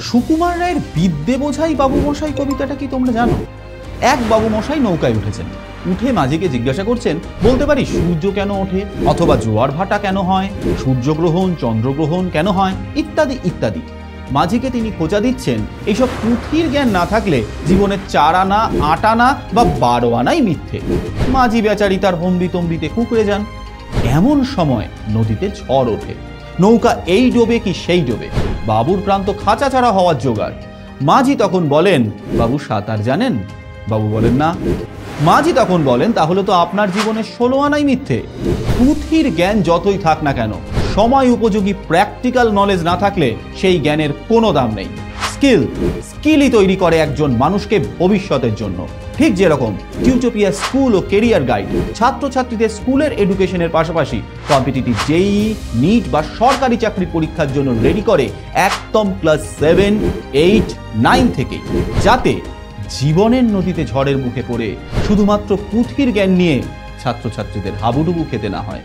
সুকুমার রায়ের বিদ্যে বোঝাই বাবুমশাই কবিতাটা কি তোমরা জানো? এক বাবুমশাই নৌকায় উঠেছেন, উঠে মাঝিকে জিজ্ঞাসা করছেন, বলতে পারি সূর্য কেন ওঠে, অথবা জোয়ার ভাটা কেন হয়, সূর্যগ্রহণ চন্দ্রগ্রহণ কেন হয়, ইত্যাদি ইত্যাদি। মাঝিকে তিনি খোঁচা দিচ্ছেন, এইসব পুঁথির জ্ঞান না থাকলে জীবনে 4 আনা 8 আনা বা 12 আনাই মিথ্যে। মাঝি বেচারি তার হম্বি তম্বিতে কুঁকড়ে যান। এমন সময় নদীতে ঝড় ওঠে, নৌকা এই ডোবে কি সেই ডোবে, বাবুর প্রান্ত খাঁচা ছাড়া হওয়ার জোগাড়। মাঝি তখন বলেন, বাবু সাঁতার জানেন? বাবু বলেন না। মাঝি তখন বলেন, তাহলে তো আপনার জীবনে 16 আনাই মিথ্যে। পুঁথির জ্ঞান যতই থাক না কেন, সময় উপযোগী প্র্যাকটিক্যাল নলেজ না থাকলে সেই জ্ঞানের কোনো দাম নেই। স্কিলই তৈরি করে একজন মানুষকে ভবিষ্যতের জন্য। ঠিক যেরকম টিউটোপিয়া স্কুল ও কেরিয়ার গাইড ছাত্রছাত্রীদের স্কুলের এডুকেশনের পাশাপাশি কম্পিটিটিভ জেই, নিট বা সরকারি চাকরির পরীক্ষার জন্য রেডি করে একদম ক্লাস 7, 8, 9 থেকেই, যাতে জীবনের নদীতে ঝড়ের মুখে পড়ে শুধুমাত্র পুঁথির জ্ঞান নিয়ে ছাত্রছাত্রীদের হাবুডুবু খেতে না হয়।